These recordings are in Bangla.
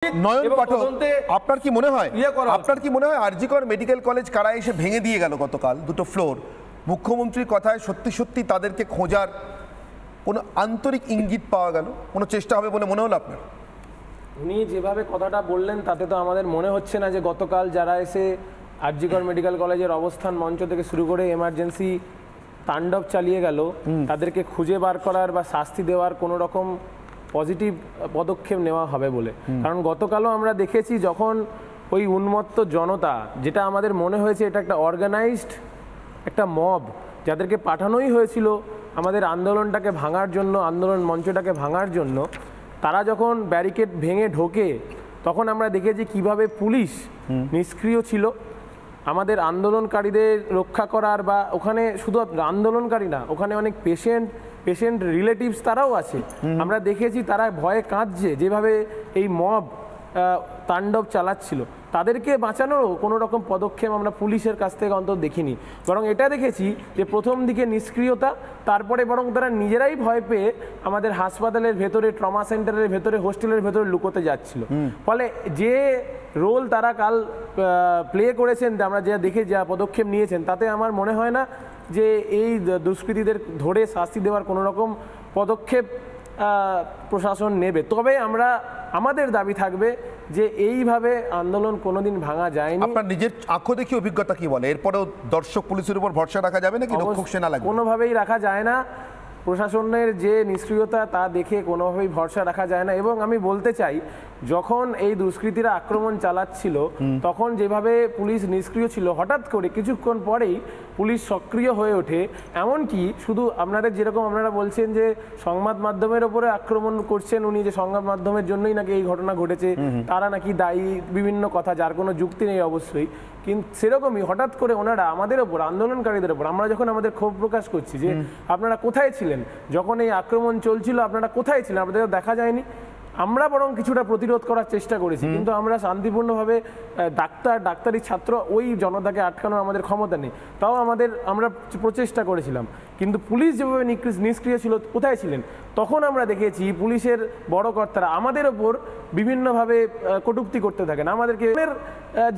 নয়ন পাঠক, আপনার কি মনে হয় আরজি কর মেডিকেল কলেজ কারা এসে ভেঙে দিয়ে গেল গতকাল দুটো ফ্লোর? মুখ্যমন্ত্রীর কথায় সত্যি সত্যি তাদেরকে খোঁজার কোনো আন্তরিক ইঙ্গিত পাওয়া গেল? কোনো চেষ্টা হবে বলে মনে হলো আপনার? উনি যেভাবে কথাটা বললেন তাতে তো আমাদের মনে হচ্ছে না যে গতকাল যারা এসে আরজি কর মেডিকেল কলেজের অবস্থান মঞ্চ থেকে শুরু করে এমার্জেন্সি তাণ্ডব চালিয়ে গেল তাদেরকে খুঁজে বার করার বা শাস্তি দেওয়ার কোনো রকম পজিটিভ পদক্ষেপ নেওয়া হবে বলে। কারণ গতকালও আমরা দেখেছি যখন ওই উন্মত্ত জনতা, যেটা আমাদের মনে হয়েছে এটা একটা অর্গানাইজড একটা মব, যাদেরকে পাঠানোই হয়েছিল আমাদের আন্দোলনটাকে ভাঙার জন্য, আন্দোলন মঞ্চটাকে ভাঙার জন্য, তারা যখন ব্যারিকেড ভেঙে ঢোকে তখন আমরা দেখেছি কিভাবে পুলিশ নিষ্ক্রিয় ছিল আমাদের আন্দোলনকারীদের রক্ষা করার। বা ওখানে শুধু আন্দোলনকারী না, ওখানে অনেক পেশেন্ট রিলেটিভস তারাও আছে। আমরা দেখেছি তারা ভয়ে কাঁদছে যেভাবে এই মব তাণ্ডব চালাচ্ছিল। তাদেরকে বাঁচানোরও কোনো রকম পদক্ষেপ আমরা পুলিশের কাছ থেকে অন্তত দেখিনি, বরং এটা দেখেছি যে প্রথম দিকে নিষ্ক্রিয়তা, তারপরে বরং তারা নিজেরাই ভয় পেয়ে আমাদের হাসপাতালের ভেতরে, ট্রমা সেন্টারের ভেতরে, হোস্টেলের ভেতরে লুকোতে যাচ্ছিল। ফলে যে রোল তারা কাল প্লে করেছেন, আমরা যা দেখে যা পদক্ষেপ নিয়েছেন, তাতে আমার মনে হয় না যে এই দুষ্কৃতীদের ধরে শাস্তি দেওয়ার কোনো রকম পদক্ষেপ প্রশাসন নেবে। তবে আমাদের দাবি থাকবে যে এইভাবে আন্দোলন কোনোদিন ভাঙা যায়নি। আপনার নিজের আঁখো দেখি অভিজ্ঞতা কি বলে? এরপরেও দর্শক পুলিশের উপর ভরসা রাখা যাবে নাকি রক্ষক সেনা লাগবে? কোনোভাবেই রাখা যায় না। প্রশাসনের যে নিষ্ক্রিয়তা তা দেখে কোনোভাবেই ভরসা রাখা যায় না। এবং আমি বলতে চাই, যখন এই দুষ্কৃতীরা আক্রমণ চালাচ্ছিল তখন যেভাবে পুলিশ নিষ্ক্রিয় ছিল, হঠাৎ করে কিছুক্ষণ পরেই পুলিশ সক্রিয় হয়ে ওঠে। এমনকি শুধু আপনাদের যেরকম আপনারা বলছেন যে সংবাদ মাধ্যমের ওপরে আক্রমণ করছেন উনি, যে সংবাদ মাধ্যমের জন্যই নাকি এই ঘটনা ঘটেছে, তারা নাকি দায়ী, বিভিন্ন কথা যার কোনো যুক্তি নেই অবশ্যই, কিন্তু সেরকমই হঠাৎ করে ওনারা আমাদের ওপর, আন্দোলনকারীদের ওপর, আমরা যখন আমাদের ক্ষোভ প্রকাশ করছি যে আপনারা কোথায় ছিলেন যখন এই আক্রমণ চলছিল, আপনারা কোথায় ছিলেন, আপনাদের দেখা যায়নি। আমরা বরং কিছুটা প্রতিরোধ করার চেষ্টা করেছি, কিন্তু আমরা শান্তিপূর্ণভাবে ডাক্তারি ছাত্র, ওই জনতাকে আটকানোর আমাদের ক্ষমতা নেই, তাও আমরা প্রচেষ্টা করেছিলাম। কিন্তু পুলিশ যেভাবে নিষ্ক্রিয় ছিল, কোথায় ছিলেন? তখন আমরা দেখেছি পুলিশের বড় কর্তারা আমাদের ওপর বিভিন্নভাবে কটূক্তি করতে থাকেন। আমাদেরকে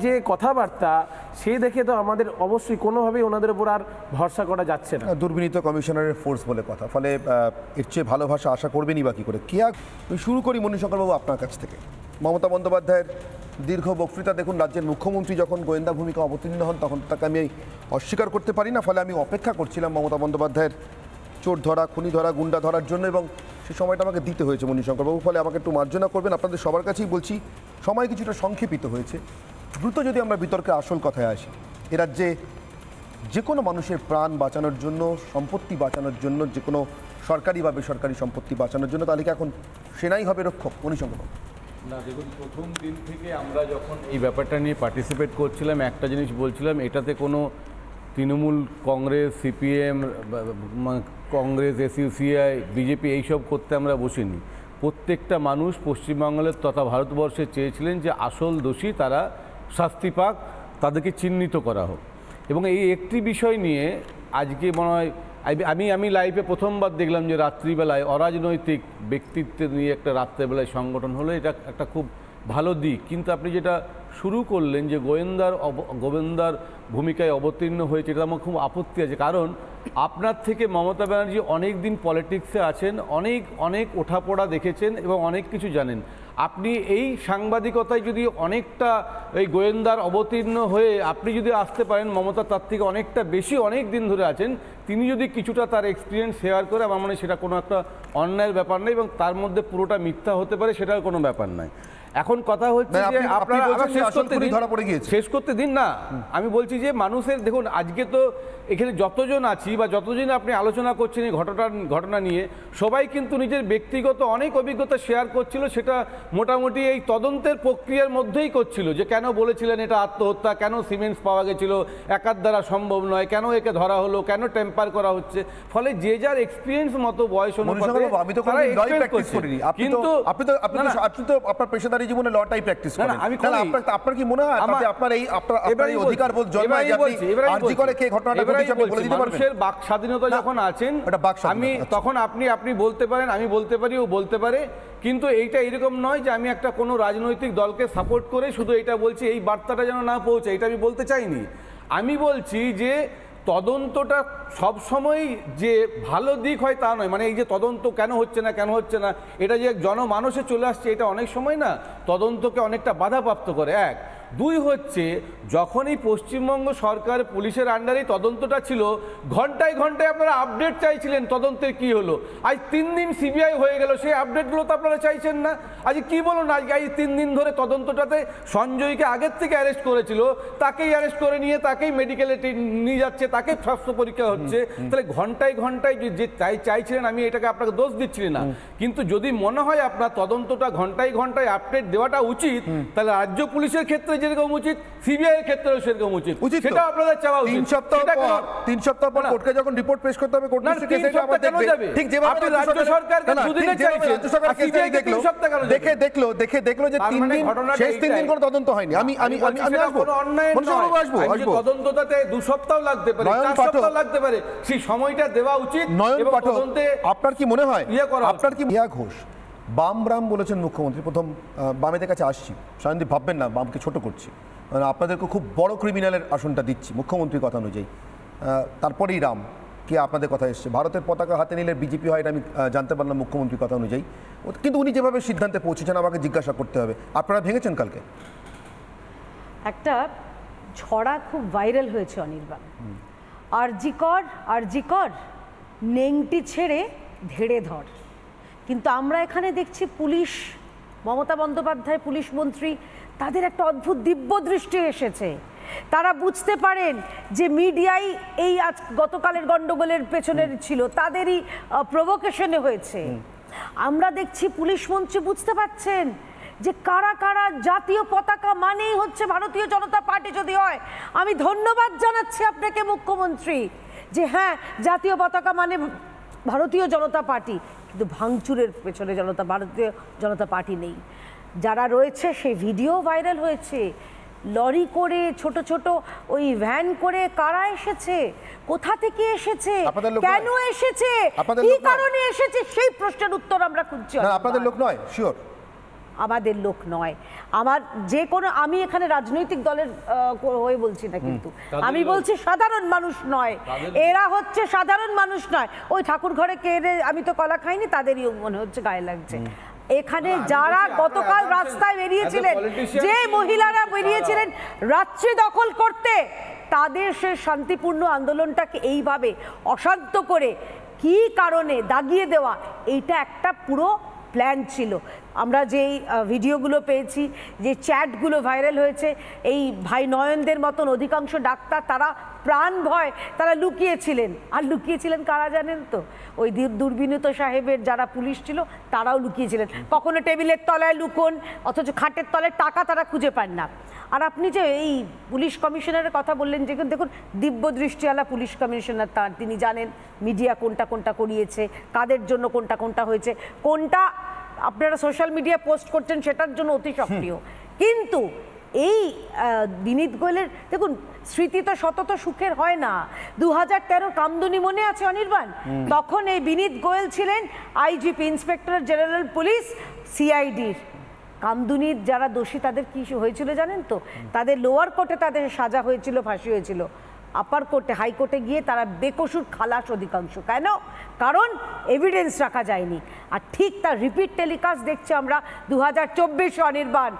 যে কথাবার্তা সে দেখে তো আমাদের অবশ্যই কোনোভাবেই ওনাদের ওপর আর ভরসা করা যাচ্ছে না। দুর্বিনীত কমিশনারের ফোর্স বলে কথা, ফলে এর চেয়ে ভালোবাসা আশা করবেনই বাকি করে কি? শুরু করি মণিশঙ্করবাবু আপনার কাছ থেকে। মমতা বন্দ্যোপাধ্যায়ের দীর্ঘ বক্তৃতা দেখুন। রাজ্যের মুখ্যমন্ত্রী যখন গোয়েন্দা ভূমিকা অবতীর্ণ হন তখন তাকে আমি অস্বীকার করতে পারি না। ফলে আমি অপেক্ষা করছিলাম মমতা বন্দ্যোপাধ্যায়ের চোর ধরা, খুনি ধরা, গুন্ডা ধরার জন্য, এবং সেই সময়টা আমাকে দিতে হয়েছে মণিশঙ্করবাবু। ফলে আমাকে একটু মার্জনা করবেন। আপনাদের সবার কাছেই বলছি, সময় কিছুটা সংক্ষেপিত হয়েছে। দ্রুত যদি আমরা বিতর্কে আসল কথায় আসি, এ রাজ্যে যে কোনো মানুষের প্রাণ বাঁচানোর জন্য, সম্পত্তি বাঁচানোর জন্য, যে কোনো সরকারি বা বেসরকারি সম্পত্তি বাঁচানোর জন্য তাহলে কি এখন সেনাই হবে রক্ষক? মণিশঙ্করবাবু। না, দেখুন, প্রথম দিন থেকে আমরা যখন এই ব্যাপারটা নিয়ে পার্টিসিপেট করছিলাম, একটা জিনিস বলছিলাম, এটাতে কোনো তৃণমূল, কংগ্রেস, সিপিএম, কংগ্রেস, এসইউসিআই, বিজেপি এইসব করতে আমরা বসিনি। প্রত্যেকটা মানুষ পশ্চিমবাংলার তথা ভারতবর্ষে চেয়েছিলেন যে আসল দোষী তারা শাস্তি পাক, তাদেরকে চিহ্নিত করা হোক। এবং এই একটি বিষয় নিয়ে আজকে মনে হয় আমি লাইভে প্রথমবার দেখলাম যে রাত্রিবেলায় অরাজনৈতিক ব্যক্তিত্ব নিয়ে একটা রাত্রেবেলায় সংগঠন হলো, এটা একটা খুব ভালো দিক। কিন্তু আপনি যেটা শুরু করলেন যে গোয়েন্দার ভূমিকায় অবতীর্ণ হয়েছে, এটা আমার খুব আপত্তি আছে। কারণ আপনার থেকে মমতা ব্যানার্জি অনেক দিন পলিটিক্সে আছেন, অনেক ওঠাপড়া দেখেছেন এবং অনেক কিছু জানেন। আপনি এই সাংবাদিকতায় যদি অনেকটা এই গোয়েন্দার অবতীর্ণ হয়ে আপনি যদি আসতে পারেন, মমতা তার থেকে অনেকটা বেশি অনেক দিন ধরে আছেন, তিনি যদি কিছুটা তার এক্সপিরিয়েন্স শেয়ার করে, আমার মনে হয় সেটা কোনো একটা অন্যায়ের ব্যাপার নেই, এবং তার মধ্যে পুরোটা মিথ্যা হতে পারে, সেটার কোনো ব্যাপার নয়। এখন কথা হচ্ছে যে আপনারা শেষ করতে দিন না। আমি বলছি যে মানুষের, দেখুন, আজকে তো এখানে যতজন আছি বা যতজন আপনি আলোচনা করছেন এই ঘটনা নিয়ে, সবাই কিন্তু নিজের ব্যক্তিগত অনেক অভিজ্ঞতা শেয়ার করছিল। সেটা মোটামুটি এই তদন্তের প্রক্রিয়ার মধ্যেই করছিল, যে কেন বলেছিলেন এটা আত্মহত্যা, কেন সিমেন্টস পাওয়া গেছিল, একার দ্বারা সম্ভব নয়, কেন একে ধরা হলো, কেন টেম্পার করা হচ্ছে। ফলে যে যার এক্সপিরিয়েন্স মতো বয়স অনুপাতে আপনার পেশাদারি সরকারি জীবনে লটাই প্র্যাকটিস করেন, আমি তাহলে আপনার কি মনে হয় আপনার এই অধিকার বোধ জন্মায় যে আপনি আরজি করে কে ঘটনাটা ঘটেছে আপনি বলে দিতে পারবেন? মানুষের বাক স্বাধীনতা যখন আছেন আমি তখন আপনি বলতে পারেন, আমি বলতে পারি, ও বলতে পারে, কিন্তু এইটা এরকম নয় যে আমি একটা কোনো রাজনৈতিক দলকে সাপোর্ট করে শুধু এটা বলছি এই বার্তাটা যেন না পৌঁছে, এটা আমি বলতে চাইনি। আমি বলছি যে তদন্তটা সবসময় যে ভালো দিক হয় তা নয়, মানে এই যে তদন্ত কেন হচ্ছে না এটা যে জনমানসে চলে আসছে, এটা অনেক সময় না তদন্তকে অনেকটা বাধাপ্রাপ্ত করে। এক, দুই হচ্ছে যখনই পশ্চিমবঙ্গ সরকার পুলিশের আন্ডারেই তদন্তটা ছিল, ঘন্টায় ঘন্টায় আপনারা আপডেট চাইছিলেন তদন্তের কি হলো। আজ 3 দিন সিবিআই হয়ে গেল, সেই আপডেটগুলো তো আপনারা চাইছেন না। আজ কি বলুন, আজকে এই 3 দিন ধরে তদন্তটাতে সঞ্জয়কে আগের থেকে অ্যারেস্ট করেছিল, তাকেই অ্যারেস্ট করে নিয়ে তাকেই মেডিকেলে নিয়ে যাচ্ছে, তাকে স্বাস্থ্য পরীক্ষা হচ্ছে। তাহলে ঘন্টায় ঘন্টায় যে চাইছিলেন, আমি এটাকে আপনাকে দোষ দিচ্ছি না, কিন্তু যদি মনে হয় আপনার তদন্তটা ঘন্টায় ঘন্টায় আপডেট দেওয়াটা উচিত, তাহলে রাজ্য পুলিশের ক্ষেত্রে যেরকম উচিত, সিবিআই এর ক্ষেত্রেও সেরকম উচিত, সেটা আপনাদের চাওয়া উচিত। 3 সপ্তাহ পর কোর্টকে যখন রিপোর্ট পেশ করতে হবে, কোর্ট নিশ্চয়ই কেসটা আবার দেখবে। ঠিক যেভাবে রাজ্য সরকারকে দুদিনে চাইছে, সিবিআই কে 3 সপ্তাহ কেন দেখলো যে 3 দিন শেষ 3 দিন কোনো তদন্ত হয়নি। আমি আসবো, তদন্তটাতে 2 সপ্তাহ লাগতে পারে, 4 সপ্তাহ লাগতে পারে, সেই সময়টা দেওয়া উচিত। নয়ন পাঠক, আপনার কি মনে হয়, আপনার কি ইয়া ঘোষ বাম বলেছেন মুখ্যমন্ত্রী, প্রথম বামেদের কাছে আসছি, সায়নদীপ ভাববেন না বামকে ছোট করছি, আপনাদেরকে খুব বড় ক্রিমিনালের আসনটা দিচ্ছি মুখ্যমন্ত্রীর কথা অনুযায়ী, তারপরেই রাম কে আপনাদের কথা এসছে, ভারতের পতাকা হাতে নিলে বিজেপি হয়, এটা আমি জানতে পারলাম মুখ্যমন্ত্রীর কথা অনুযায়ী, কিন্তু উনি যেভাবে সিদ্ধান্তে পৌঁছেছেন আমাকে জিজ্ঞাসা করতে হবে, আপনারা ভেঙেছেন কালকে? একটা ছড়া খুব ভাইরাল হয়েছে অনির্বাণ, আরজি কর নেংটি ছেড়ে ধেড়ে ধর, কিন্তু আমরা এখানে দেখছি পুলিশ, মমতা বন্দ্যোপাধ্যায় পুলিশ মন্ত্রী, তাদের একটা অদ্ভুত দিব্য দৃষ্টি এসেছে। তারা বুঝতে পারেন যে মিডিয়াই এই আজ গতকালের গন্ডগোলের পেছনের ছিল, তাদেরই প্রভোকেশনে হয়েছে। আমরা দেখছি পুলিশ মন্ত্রী বুঝতে পারছেন যে কারা কারা জাতীয় পতাকা মানেই হচ্ছে ভারতীয় জনতা পার্টি যদি হয়। আমি ধন্যবাদ জানাচ্ছি আপনাকে মুখ্যমন্ত্রী যে হ্যাঁ, জাতীয় পতাকা মানে ভারতীয় জনতা পার্টি, কিন্তু ভাঙচুরের পেছনে ভারতীয় জনতা পার্টি নেই। যারা রয়েছে সেই ভিডিও ভাইরাল হয়েছে, লরি করে ছোট ছোট ওই ভ্যান করে কারা এসেছে, কোথা থেকে এসেছে, কেন এসেছে, কি কারণে এসেছে, সেই প্রশ্নের উত্তর আমরা খুঁজছি। আপনাদের লোক নয়, শিওর আমাদের লোক নয়। আমার যে কোনো, আমি এখানে রাজনৈতিক দলের হয়ে বলছি না, কিন্তু আমি বলছি সাধারণ মানুষ নয়, এরা হচ্ছে সাধারণ মানুষ নয়। ওই ঠাকুর ঘরে কে আমি তো কলা খাইনি, তাদেরই মনে হচ্ছে গায়ে লাগছে। এখানে যারা গতকাল রাস্তায় বেরিয়েছিলেন, যে মহিলারা বেরিয়েছিলেন রাত্রি দখল করতে, তাদের সে শান্তিপূর্ণ আন্দোলনটাকে এইভাবে অশান্ত করে কি কারণে দাগিয়ে দেওয়া, এইটা একটা পুরো প্ল্যান ছিল। আমরা যেই ভিডিওগুলো পেয়েছি, যে চ্যাটগুলো ভাইরাল হয়েছে, এই ভাই নয়নদের মতন অধিকাংশ ডাক্তার তারা প্রাণ ভয় তারা লুকিয়েছিলেন। আর লুকিয়েছিলেন কারা জানেন তো? ওই দুর্বিনীত সাহেবের যারা পুলিশ ছিল তারাও লুকিয়েছিলেন। কখনো টেবিলের তলায় লুকোন, অথচ খাটের তলায় টাকা তারা খুঁজে পান না। আর আপনি যে এই পুলিশ কমিশনারের কথা বললেন, যে দেখুন দিব্য দৃষ্টিওয়ালা পুলিশ কমিশনার, তিনি জানেন মিডিয়া কোনটা কোনটা করিয়েছে, কাদের জন্য কোনটা কোনটা হয়েছে, কোনটা আপনারা সোশ্যাল মিডিয়া পোস্ট করছেন সেটার জন্য অতি সক্রিয়। কিন্তু এই বিনীত গোয়েলের দেখুন, স্মৃতি তো সতত সুখের হয় না। 2013 কামদুনি মনে আছে অনির্বাণ? তখন এই বিনীত গোয়েল ছিলেন আইজিপি, ইন্সপেক্টর জেনারেল পুলিশ, সিআইডির। কামদুনির যারা দোষী তাদের কি হয়েছিল জানেন তো? তাদের লোয়ার কোর্টে তাদের সাজা হয়েছিল, ফাঁসি হয়েছিল। আপার কোর্টে, হাইকোর্টে গিয়ে তারা বেকসুর খালাস অধিকাংশ। কেন? কারণ এভিডেন্স রাখা যায়নি। আর ঠিক তার রিপিট টেলিকাস্ট দেখছি আমরা 2024 অনির্বাণ।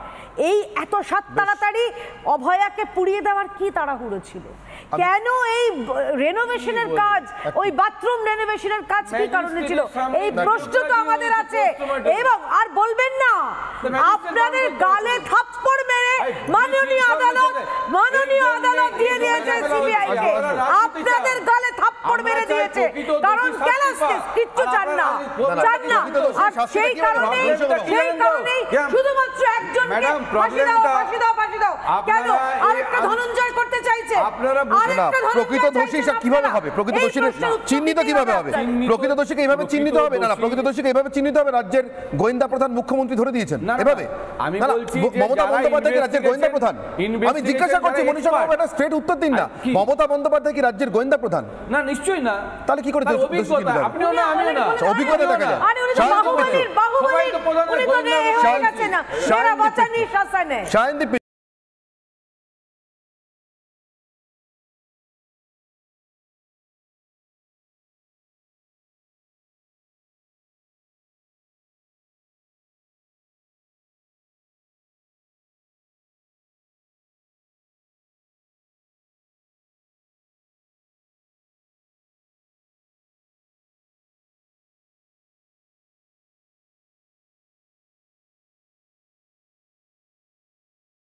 এই এত সাত তাড়াতাড়ি অভয়াকে পুড়িয়ে দেওয়ার কি তাড়াহুড়ো ছিল? কেন এই রেনোভেশনের কাজ, ওই বাথরুম রেনোভেশনের কাজ কি কারণে ছিল? এই প্রশ্ন তো আমাদের আছে। এবং আর বলবেন না, আপনাদের গালে থাপ্পড় মেরে মাননীয় আদালত দিয়ে দিয়েছে সিবিআই কে, আপনাদের গালে থাপ্পড় মেরে দিয়েছে। কারণ কিচ্ছু চান না। আর সেই কারণেই শুধুমাত্র একজনকে ফাঁসি দাও, কেন আপনারা আরেকটা ধনঞ্জয় করতে চাইছে? আপনারা না, প্রকৃত দোষী কিভাবে হবে? প্রকৃত দোষীর চিহ্নিত কিভাবে হবে? প্রকৃত দোষীকে এইভাবে চিহ্নিত হবে না, প্রকৃত দোষীকে এইভাবে চিহ্নিত হবে। রাজ্যের গোয়েন্দা প্রধান মুখ্যমন্ত্রী ধরে দিয়েছেন এভাবে। আমি না, না, বলছি যে মমতা যারা বন্দ্যোপাধ্যায় কি রাজ্যের গোয়েন্দা প্রধান? investigation আমি জিজ্ঞাসা করছি যারা মনীষা বাবু, expert। একটা স্ট্রেট উত্তর দিন না। কি? মমতা বন্দ্যোপাধ্যায় কি রাজ্যের গোয়েন্দা প্রধান? না, নিশ্চয়ই না। তাহলে কি করে তার দোষী অভিজ্ঞতা, চিহ্নিত হবে? আপনিও না, আমিও না। অভিজ্ঞতা দেখা যায়। আরে উনি তো শায়নদীপ মিত্র। বাহুবলীর সবাই তো প্রধানের উনি তো গোয়েন্দা হয়ে গেছে না, শায়নদীপ মেরা বাঁচানি শাসনে। শায়নদীপ